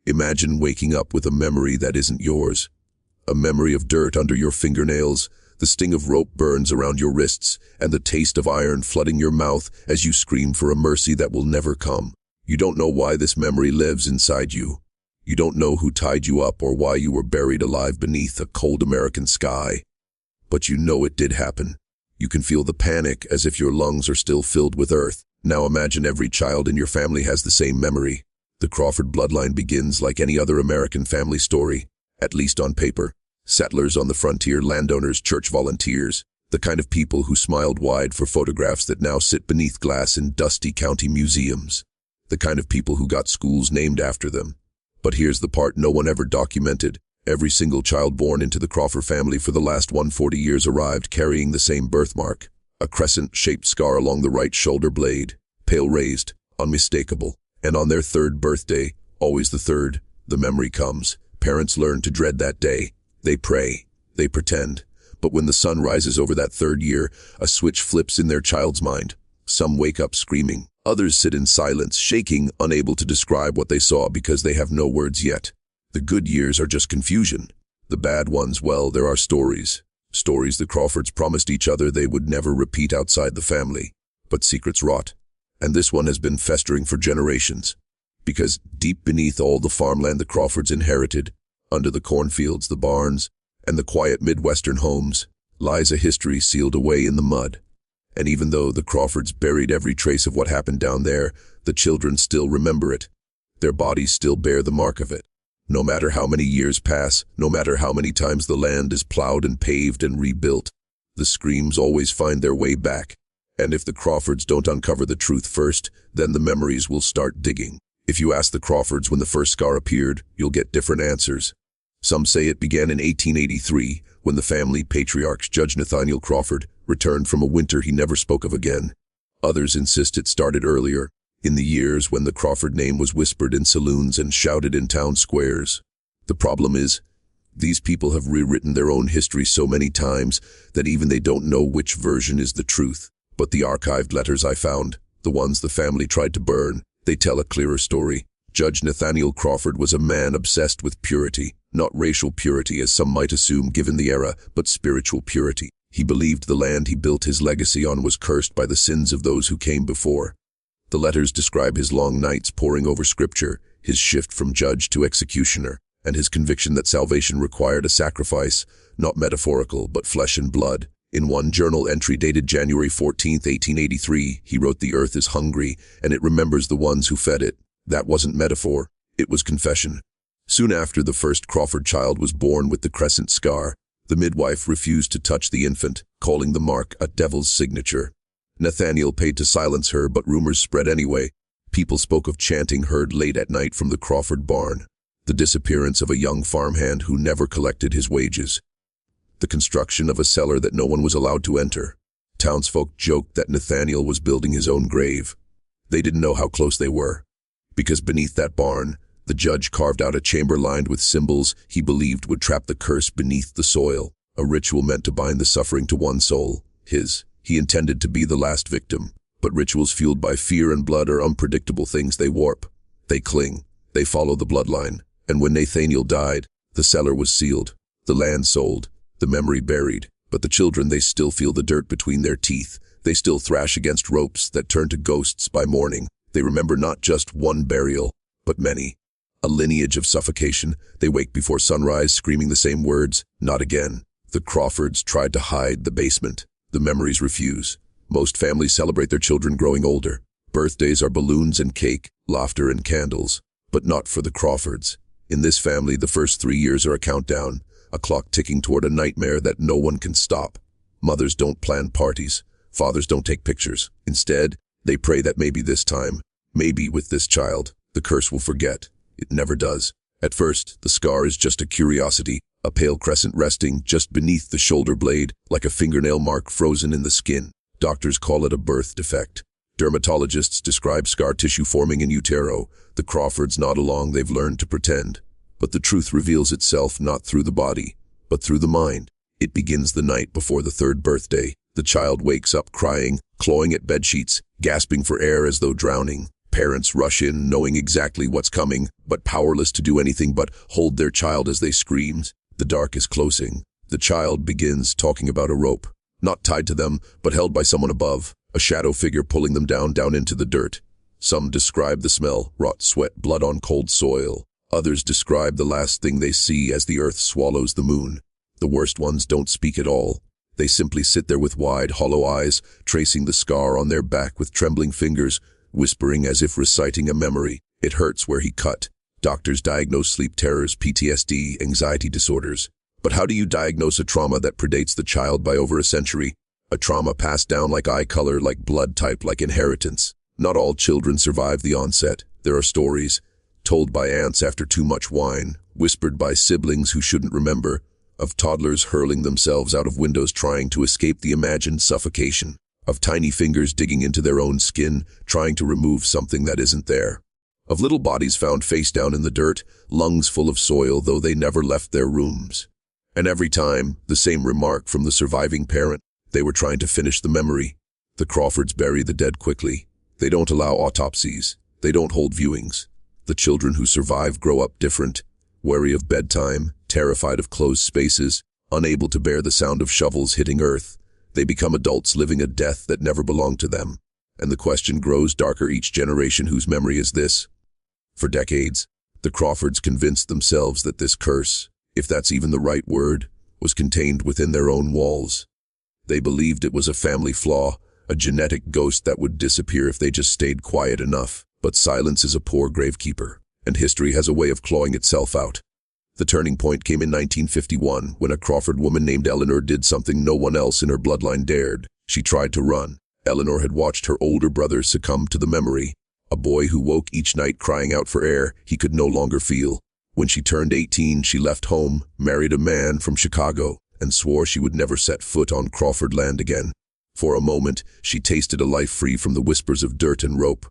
Imagine waking up with a memory that isn't yours. A memory of dirt under your fingernails, the sting of rope burns around your wrists, and the taste of iron flooding your mouth as you scream for a mercy that will never come. You don't know why this memory lives inside you. You don't know who tied you up or why you were buried alive beneath a cold American sky. But you know it did happen. You can feel the panic as if your lungs are still filled with earth. Now imagine every child in your family has the same memory. The Crawford bloodline begins like any other American family story, at least on paper. Settlers on the frontier, landowners, church volunteers, the kind of people who smiled wide for photographs that now sit beneath glass in dusty county museums. The kind of people who got schools named after them. But here's the part no one ever documented. Every single child born into the Crawford family for the last 140 years arrived carrying the same birthmark. A crescent-shaped scar along the right shoulder blade, pale raised, unmistakable. And on their third birthday, always the third, the memory comes. Parents learn to dread that day. They pray, they pretend, but when the sun rises over that third year, a switch flips in their child's mind. Some wake up screaming, others sit in silence, shaking, unable to describe what they saw because they have no words yet. The good years are just confusion. The bad ones, well, there are stories. Stories the Crawfords promised each other they would never repeat outside the family. But secrets rot, and this one has been festering for generations. Because deep beneath all the farmland the Crawfords inherited, under the cornfields, the barns, and the quiet Midwestern homes, lies a history sealed away in the mud. And even though the Crawfords buried every trace of what happened down there, the children still remember it. Their bodies still bear the mark of it. No matter how many years pass, no matter how many times the land is plowed and paved and rebuilt, the screams always find their way back. And if the Crawfords don't uncover the truth first, then the memories will start digging. If you ask the Crawfords when the first scar appeared, you'll get different answers. Some say it began in 1883, when the family patriarch, Judge Nathaniel Crawford, returned from a winter he never spoke of again. Others insist it started earlier, in the years when the Crawford name was whispered in saloons and shouted in town squares. The problem is, these people have rewritten their own history so many times that even they don't know which version is the truth. But the archived letters I found, the ones the family tried to burn, they tell a clearer story. Judge Nathaniel Crawford was a man obsessed with purity, not racial purity as some might assume given the era, but spiritual purity. He believed the land he built his legacy on was cursed by the sins of those who came before. The letters describe his long nights poring over scripture, his shift from judge to executioner, and his conviction that salvation required a sacrifice, not metaphorical, but flesh and blood. In one journal entry dated January 14, 1883, he wrote, "The earth is hungry, and it remembers the ones who fed it." That wasn't metaphor, it was confession. Soon after the first Crawford child was born with the crescent scar, the midwife refused to touch the infant, calling the mark a devil's signature. Nathaniel paid to silence her, but rumors spread anyway. People spoke of chanting heard late at night from the Crawford barn, the disappearance of a young farmhand who never collected his wages, the construction of a cellar that no one was allowed to enter. Townsfolk joked that Nathaniel was building his own grave. They didn't know how close they were, because beneath that barn, the judge carved out a chamber lined with symbols he believed would trap the curse beneath the soil, a ritual meant to bind the suffering to one soul, his. He intended to be the last victim, but rituals fueled by fear and blood are unpredictable things. They warp, they cling, they follow the bloodline. And when Nathaniel died, the cellar was sealed, the land sold, the memory buried. But the children, they still feel the dirt between their teeth. They still thrash against ropes that turn to ghosts by morning. They remember not just one burial, but many. A lineage of suffocation. They wake before sunrise screaming the same words, "Not again." The Crawfords tried to hide the basement. The memories refuse. Most families celebrate their children growing older. Birthdays are balloons and cake, laughter and candles. But not for the Crawfords. In this family, the first 3 years are a countdown, a clock ticking toward a nightmare that no one can stop. Mothers don't plan parties. Fathers don't take pictures. Instead, they pray that maybe this time, maybe with this child, the curse will forget. It never does. At first, the scar is just a curiosity, a pale crescent resting just beneath the shoulder blade, like a fingernail mark frozen in the skin. Doctors call it a birth defect. Dermatologists describe scar tissue forming in utero. The Crawfords nod along, they've learned to pretend. But the truth reveals itself not through the body, but through the mind. It begins the night before the third birthday. The child wakes up crying, clawing at bedsheets, gasping for air as though drowning. Parents rush in, knowing exactly what's coming, but powerless to do anything but hold their child as they scream. The dark is closing. The child begins talking about a rope, not tied to them, but held by someone above, a shadow figure pulling them down into the dirt. Some describe the smell, rot sweat, blood on cold soil. Others describe the last thing they see as the earth swallows the moon. The worst ones don't speak at all. They simply sit there with wide, hollow eyes, tracing the scar on their back with trembling fingers, whispering as if reciting a memory. It hurts where he cut. Doctors diagnose sleep terrors, PTSD, anxiety disorders. But how do you diagnose a trauma that predates the child by over a century? A trauma passed down like eye color, like blood type, like inheritance. Not all children survive the onset. There are stories, told by aunts after too much wine, whispered by siblings who shouldn't remember, of toddlers hurling themselves out of windows trying to escape the imagined suffocation, of tiny fingers digging into their own skin, trying to remove something that isn't there, of little bodies found face down in the dirt, lungs full of soil though they never left their rooms. And every time, the same remark from the surviving parent: they were trying to finish the memory. The Crawfords bury the dead quickly. They don't allow autopsies. They don't hold viewings. The children who survive grow up different, wary of bedtime, terrified of closed spaces, unable to bear the sound of shovels hitting earth. They become adults living a death that never belonged to them. And the question grows darker each generation: whose memory is this? For decades, the Crawfords convinced themselves that this curse, if that's even the right word, was contained within their own walls. They believed it was a family flaw, a genetic ghost that would disappear if they just stayed quiet enough. But silence is a poor gravekeeper, and history has a way of clawing itself out. The turning point came in 1951, when a Crawford woman named Eleanor did something no one else in her bloodline dared. She tried to run. Eleanor had watched her older brother succumb to the memory, a boy who woke each night crying out for air he could no longer feel. When she turned 18, she left home, married a man from Chicago, and swore she would never set foot on Crawford land again. For a moment, she tasted a life free from the whispers of dirt and rope.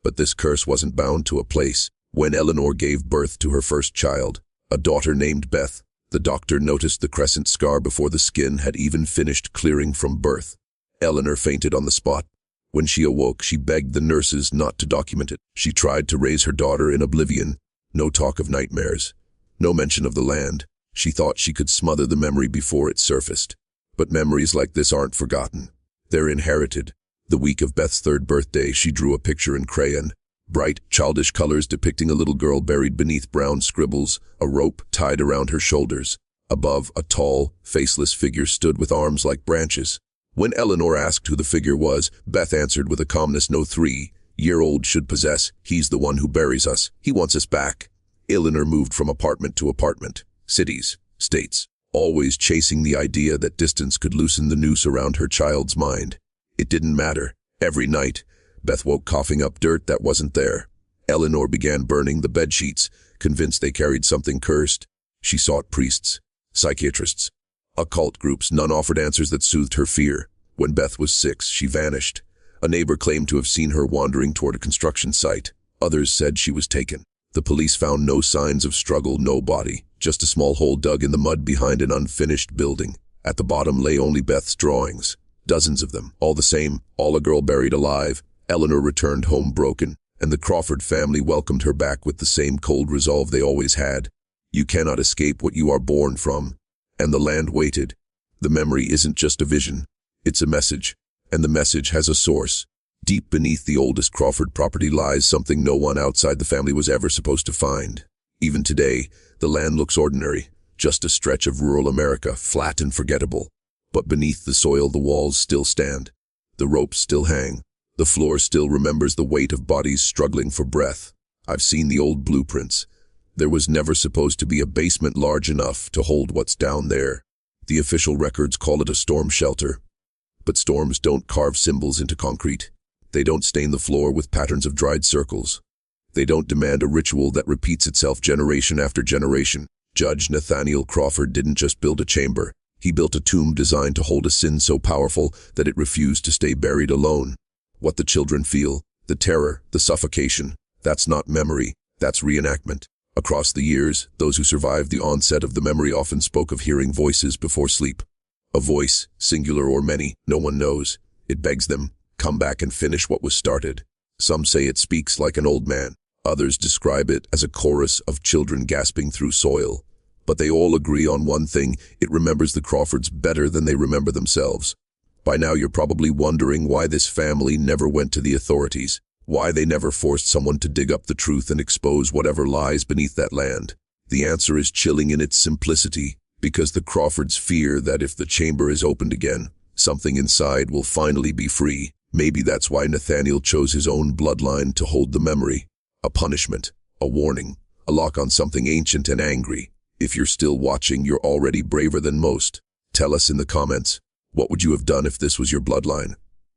But this curse wasn't bound to a place. When Eleanor gave birth to her first child, a daughter named Beth, the doctor noticed the crescent scar before the skin had even finished clearing from birth. Eleanor fainted on the spot. When she awoke, she begged the nurses not to document it. She tried to raise her daughter in oblivion. No talk of nightmares. No mention of the land. She thought she could smother the memory before it surfaced. But memories like this aren't forgotten. They're inherited. The week of Beth's third birthday, she drew a picture in crayon. Bright, childish colors depicting a little girl buried beneath brown scribbles, a rope tied around her shoulders. Above, a tall, faceless figure stood with arms like branches. When Eleanor asked who the figure was, Beth answered with a calmness no 3-year-old should possess: "He's the one who buries us. He wants us back." Eleanor moved from apartment to apartment, cities, states, always chasing the idea that distance could loosen the noose around her child's mind. It didn't matter. Every night, Beth woke coughing up dirt that wasn't there. Eleanor began burning the bedsheets, convinced they carried something cursed. She sought priests, psychiatrists, occult groups. None offered answers that soothed her fear. When Beth was 6, she vanished. A neighbor claimed to have seen her wandering toward a construction site. Others said she was taken. The police found no signs of struggle, no body, just a small hole dug in the mud behind an unfinished building. At the bottom lay only Beth's drawings. Dozens of them, all the same, all a girl buried alive. Eleanor returned home broken, and the Crawford family welcomed her back with the same cold resolve they always had. You cannot escape what you are born from. And the land waited. The memory isn't just a vision. It's a message. And the message has a source. Deep beneath the oldest Crawford property lies something no one outside the family was ever supposed to find. Even today, the land looks ordinary, just a stretch of rural America, flat and forgettable. But beneath the soil, the walls still stand. The ropes still hang. The floor still remembers the weight of bodies struggling for breath. I've seen the old blueprints. There was never supposed to be a basement large enough to hold what's down there. The official records call it a storm shelter. But storms don't carve symbols into concrete. They don't stain the floor with patterns of dried circles. They don't demand a ritual that repeats itself generation after generation. Judge Nathaniel Crawford didn't just build a chamber. He built a tomb designed to hold a sin so powerful that it refused to stay buried alone. What the children feel, the terror, the suffocation, that's not memory, that's reenactment. Across the years, those who survived the onset of the memory often spoke of hearing voices before sleep. A voice, singular or many, no one knows. It begs them, come back and finish what was started. Some say it speaks like an old man. Others describe it as a chorus of children gasping through soil. But they all agree on one thing: it remembers the Crawfords better than they remember themselves. By now you're probably wondering why this family never went to the authorities, why they never forced someone to dig up the truth and expose whatever lies beneath that land. The answer is chilling in its simplicity, because the Crawfords fear that if the chamber is opened again, something inside will finally be free. Maybe that's why Nathaniel chose his own bloodline to hold the memory. A punishment, a warning, a lock on something ancient and angry. If you're still watching, you're already braver than most. Tell us in the comments, what would you have done if this was your bloodline?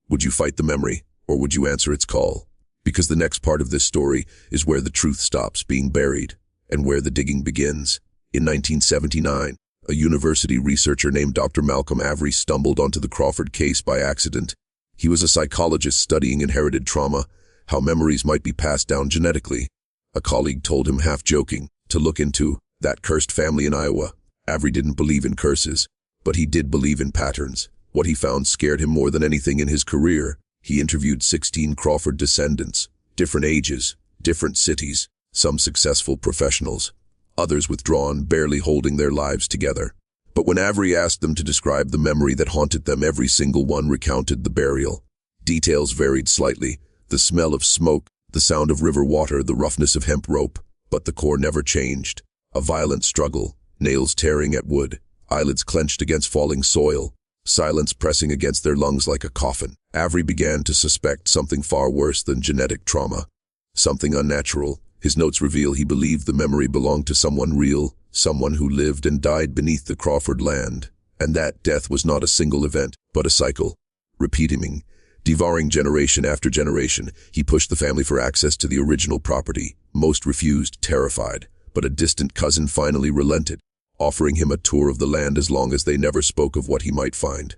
Would you fight the memory, or would you answer its call? Because the next part of this story is where the truth stops being buried, and where the digging begins. In 1979, a university researcher named Dr. Malcolm Avery stumbled onto the Crawford case by accident. He was a psychologist studying inherited trauma, how memories might be passed down genetically. A colleague told him, half joking, to look into that cursed family in Iowa. Avery didn't believe in curses, but he did believe in patterns. What he found scared him more than anything in his career. He interviewed 16 Crawford descendants, different ages, different cities, some successful professionals, others withdrawn, barely holding their lives together. But when Avery asked them to describe the memory that haunted them, every single one recounted the burial. Details varied slightly: the smell of smoke, the sound of river water, the roughness of hemp rope. But the core never changed. A violent struggle, nails tearing at wood, eyelids clenched against falling soil, silence pressing against their lungs like a coffin. Avery began to suspect something far worse than genetic trauma, something unnatural. His notes reveal he believed the memory belonged to someone real, someone who lived and died beneath the Crawford land, and that death was not a single event, but a cycle, repeating, devouring generation after generation. He pushed the family for access to the original property. Most refused, terrified, but a distant cousin finally relented, offering him a tour of the land as long as they never spoke of what he might find.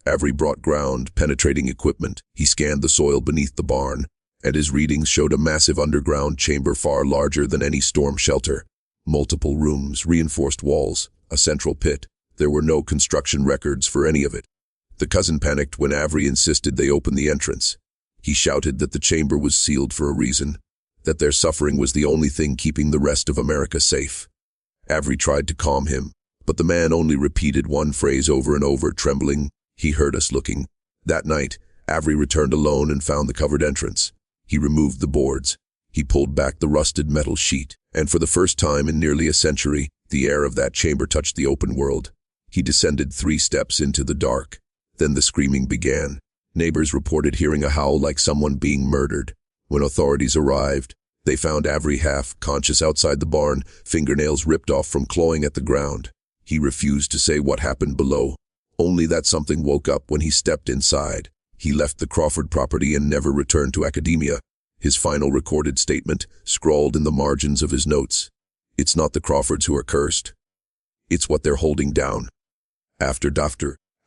Avery brought ground-penetrating equipment. He scanned the soil beneath the barn, and his readings showed a massive underground chamber far larger than any storm shelter. Multiple rooms, reinforced walls, a central pit. There were no construction records for any of it. The cousin panicked when Avery insisted they open the entrance. He shouted that the chamber was sealed for a reason, that their suffering was the only thing keeping the rest of America safe. Avery tried to calm him, but the man only repeated one phrase over and over, trembling, "He heard us looking." That night, Avery returned alone and found the covered entrance. He removed the boards. He pulled back the rusted metal sheet, and for the first time in nearly a century, the air of that chamber touched the open world. He descended 3 steps into the dark. Then the screaming began. Neighbors reported hearing a howl like someone being murdered. When authorities arrived, they found Avery half-conscious outside the barn, fingernails ripped off from clawing at the ground. He refused to say what happened below, only that something woke up when he stepped inside. He left the Crawford property and never returned to academia. His final recorded statement, scrawled in the margins of his notes: "It's not the Crawfords who are cursed. It's what they're holding down." After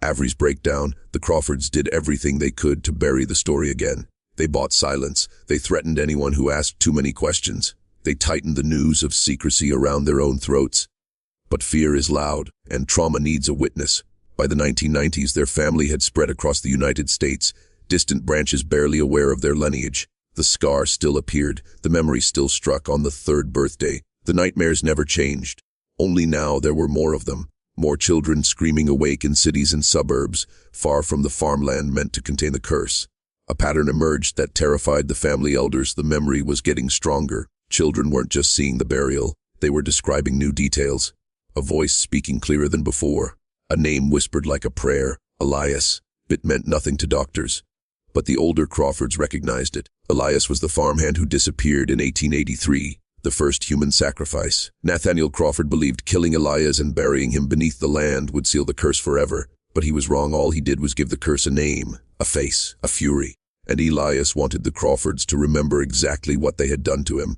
Avery's breakdown, the Crawfords did everything they could to bury the story again. They bought silence. They threatened anyone who asked too many questions. They tightened the noose of secrecy around their own throats. But fear is loud, and trauma needs a witness. By the 1990s, their family had spread across the United States, distant branches barely aware of their lineage. The scar still appeared, the memory still struck on the 3rd birthday. The nightmares never changed. Only now there were more of them. More children screaming awake in cities and suburbs, far from the farmland meant to contain the curse. A pattern emerged that terrified the family elders. The memory was getting stronger. Children weren't just seeing the burial, they were describing new details. A voice speaking clearer than before. A name whispered like a prayer, Elias. It meant nothing to doctors, but the older Crawfords recognized it. Elias was the farmhand who disappeared in 1883, the first human sacrifice. Nathaniel Crawford believed killing Elias and burying him beneath the land would seal the curse forever, but he was wrong. All he did was give the curse a name, a face, a fury, and Elias wanted the Crawfords to remember exactly what they had done to him.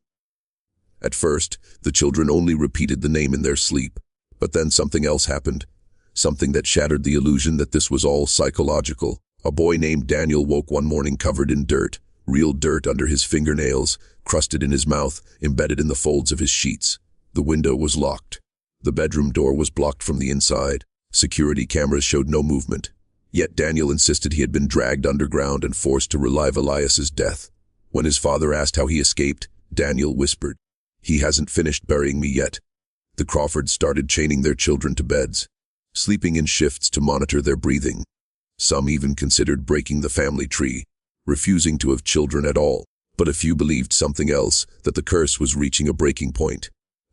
At first, the children only repeated the name in their sleep, but then something else happened. Something that shattered the illusion that this was all psychological. A boy named Daniel woke one morning covered in dirt, real dirt under his fingernails, crusted in his mouth, embedded in the folds of his sheets. The window was locked. The bedroom door was blocked from the inside. Security cameras showed no movement. Yet Daniel insisted he had been dragged underground and forced to relive Elias's death. When his father asked how he escaped, Daniel whispered, "He hasn't finished burying me yet." The Crawfords started chaining their children to beds, sleeping in shifts to monitor their breathing. Some even considered breaking the family tree, refusing to have children at all. But a few believed something else, that the curse was reaching a breaking point.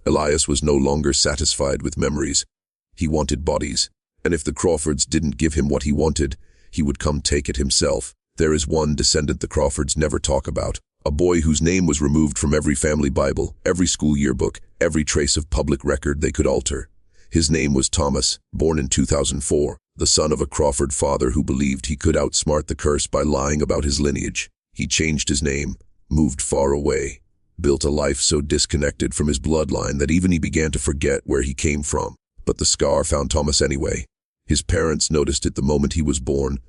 Elias was no longer satisfied with memories. He wanted bodies, and if the Crawfords didn't give him what he wanted, he would come take it himself. There is one descendant the Crawfords never talk about, a boy whose name was removed from every family Bible, every school yearbook, every trace of public record they could alter. His name was Thomas, born in 2004, the son of a Crawford father who believed he could outsmart the curse by lying about his lineage. He changed his name, moved far away, built a life so disconnected from his bloodline that even he began to forget where he came from. But the scar found Thomas anyway. His parents noticed it the moment he was born,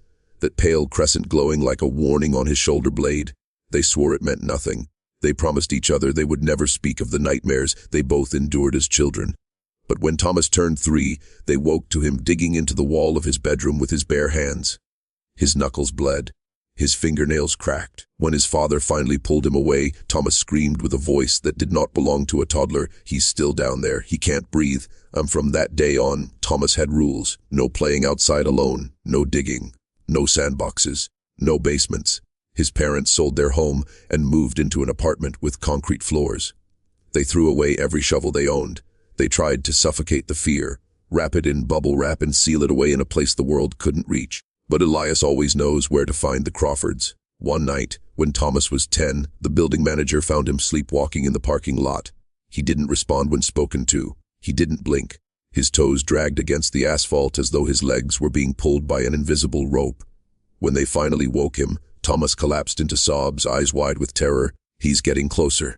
that pale crescent glowing like a warning on his shoulder blade. They swore it meant nothing. They promised each other they would never speak of the nightmares they both endured as children. But when Thomas turned 3, they woke to him digging into the wall of his bedroom with his bare hands. His knuckles bled. His fingernails cracked. When his father finally pulled him away, Thomas screamed with a voice that did not belong to a toddler, "He's still down there. He can't breathe." From that day on, Thomas had rules. No playing outside alone. No digging. No sandboxes. No basements. His parents sold their home and moved into an apartment with concrete floors. They threw away every shovel they owned. They tried to suffocate the fear, wrap it in bubble wrap and seal it away in a place the world couldn't reach. But Elias always knows where to find the Crawfords. One night, when Thomas was 10, the building manager found him sleepwalking in the parking lot. He didn't respond when spoken to. He didn't blink. His toes dragged against the asphalt as though his legs were being pulled by an invisible rope. When they finally woke him, Thomas collapsed into sobs, eyes wide with terror. "He's getting closer."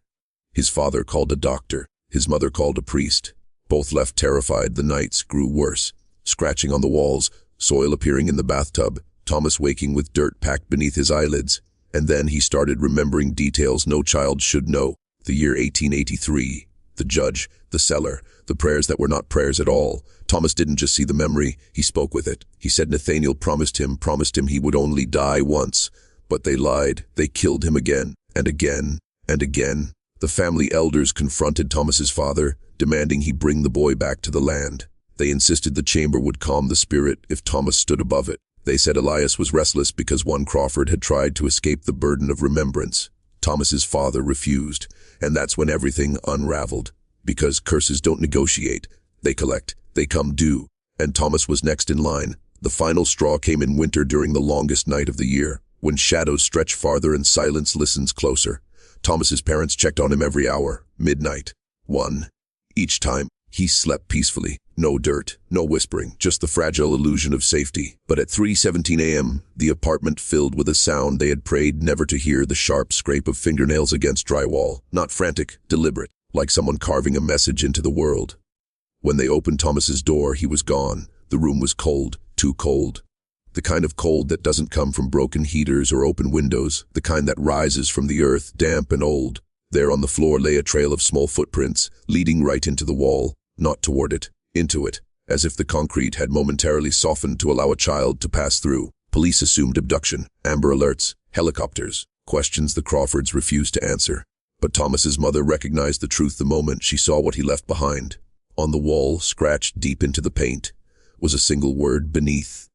His father called a doctor. His mother called a priest. Both left terrified. The nights grew worse. Scratching on the walls, soil appearing in the bathtub, Thomas waking with dirt packed beneath his eyelids. And then he started remembering details no child should know. The year 1883. The judge, the cellar, the prayers that were not prayers at all. Thomas didn't just see the memory, he spoke with it. He said Nathaniel promised him he would only die once. But they lied. They killed him again, and again, and again. The family elders confronted Thomas's father, demanding he bring the boy back to the land. They insisted the chamber would calm the spirit if Thomas stood above it. They said Elias was restless because one Crawford had tried to escape the burden of remembrance. Thomas's father refused, and that's when everything unraveled. Because curses don't negotiate. They collect. They come due. And Thomas was next in line. The final straw came in winter during the longest night of the year, when shadows stretch farther and silence listens closer. Thomas's parents checked on him every hour. Midnight. 1. Each time, he slept peacefully. No dirt, no whispering, just the fragile illusion of safety. But at 3:17 a.m., the apartment filled with a sound they had prayed never to hear, the sharp scrape of fingernails against drywall. Not frantic, deliberate, like someone carving a message into the world. When they opened Thomas's door, he was gone. The room was cold, too cold. The kind of cold that doesn't come from broken heaters or open windows, the kind that rises from the earth, damp and old. There on the floor lay a trail of small footprints, leading right into the wall, not toward it, into it, as if the concrete had momentarily softened to allow a child to pass through. Police assumed abduction, Amber Alerts, helicopters, questions the Crawfords refused to answer. But Thomas's mother recognized the truth the moment she saw what he left behind. On the wall, scratched deep into the paint, was a single word: beneath.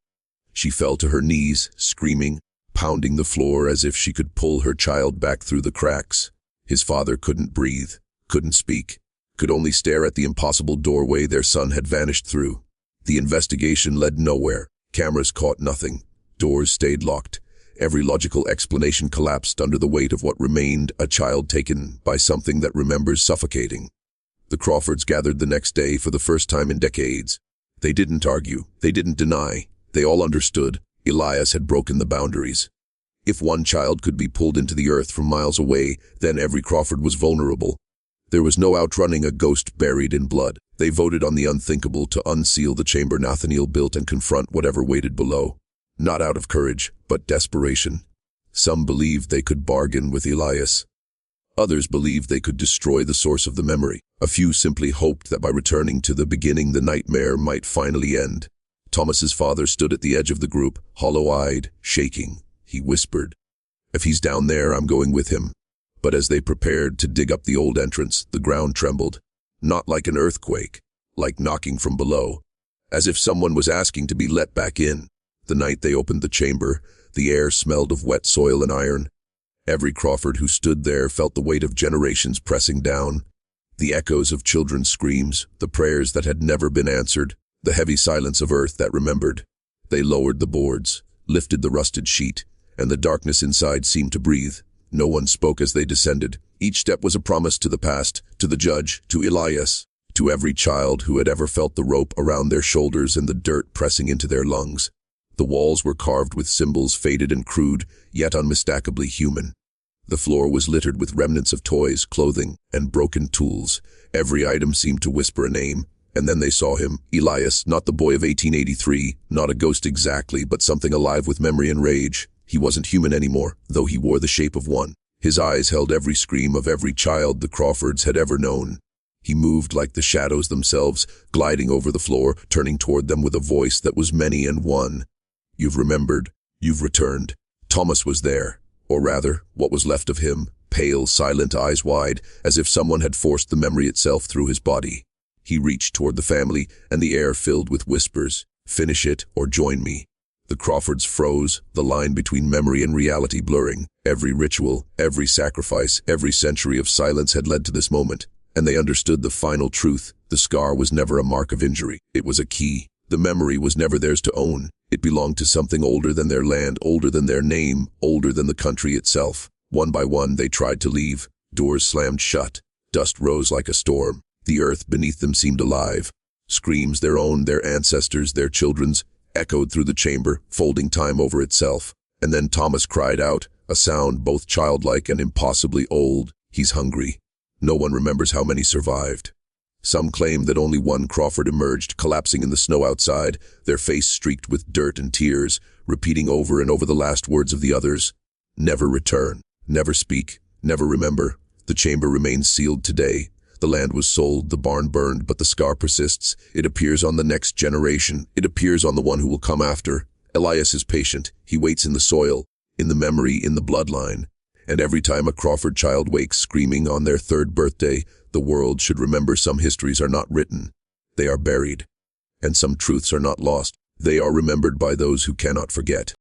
She fell to her knees, screaming, pounding the floor as if she could pull her child back through the cracks. His father couldn't breathe, couldn't speak, could only stare at the impossible doorway their son had vanished through. The investigation led nowhere. Cameras caught nothing. Doors stayed locked. Every logical explanation collapsed under the weight of what remained: a child taken by something that remembers suffocating. The Crawfords gathered the next day for the first time in decades. They didn't argue. They didn't deny. They all understood. Elias had broken the boundaries. If one child could be pulled into the earth from miles away, then every Crawford was vulnerable. There was no outrunning a ghost buried in blood. They voted on the unthinkable, to unseal the chamber Nathaniel built and confront whatever waited below. Not out of courage, but desperation. Some believed they could bargain with Elias. Others believed they could destroy the source of the memory. A few simply hoped that by returning to the beginning, the nightmare might finally end. Thomas's father stood at the edge of the group, hollow-eyed, shaking. He whispered, If he's down there, I'm going with him. But as they prepared to dig up the old entrance, the ground trembled. Not like an earthquake, like knocking from below, as if someone was asking to be let back in. The night they opened the chamber, the air smelled of wet soil and iron. Every Crawford who stood there felt the weight of generations pressing down. The echoes of children's screams, the prayers that had never been answered, the heavy silence of earth that remembered. They lowered the boards, lifted the rusted sheet, and the darkness inside seemed to breathe. No one spoke as they descended. Each step was a promise to the past, to the judge, to Elias, to every child who had ever felt the rope around their shoulders and the dirt pressing into their lungs. The walls were carved with symbols faded and crude, yet unmistakably human. The floor was littered with remnants of toys, clothing, and broken tools. Every item seemed to whisper a name. And then they saw him, Elias, not the boy of 1883, not a ghost exactly, but something alive with memory and rage. He wasn't human anymore, though he wore the shape of one. His eyes held every scream of every child the Crawfords had ever known. He moved like the shadows themselves, gliding over the floor, turning toward them with a voice that was many and one. You've remembered. You've returned. Thomas was there, or rather, what was left of him, pale, silent, eyes wide, as if someone had forced the memory itself through his body. He reached toward the family, and the air filled with whispers. Finish it, or join me. The Crawfords froze, the line between memory and reality blurring. Every ritual, every sacrifice, every century of silence had led to this moment, and they understood the final truth. The scar was never a mark of injury. It was a key. The memory was never theirs to own. It belonged to something older than their land, older than their name, older than the country itself. One by one, they tried to leave. Doors slammed shut. Dust rose like a storm. The earth beneath them seemed alive. Screams, their own, their ancestors', their children's, echoed through the chamber, folding time over itself. And then Thomas cried out, a sound both childlike and impossibly old. He's hungry. No one remembers how many survived. Some claim that only one Crawford emerged, collapsing in the snow outside, their face streaked with dirt and tears, repeating over and over the last words of the others. Never return, never speak, never remember. The chamber remains sealed today. The land was sold, the barn burned, but the scar persists. It appears on the next generation. It appears on the one who will come after. Elias is patient. He waits in the soil, in the memory, in the bloodline. And every time a Crawford child wakes screaming on their third birthday, the world should remember some histories are not written. They are buried. And some truths are not lost. They are remembered by those who cannot forget.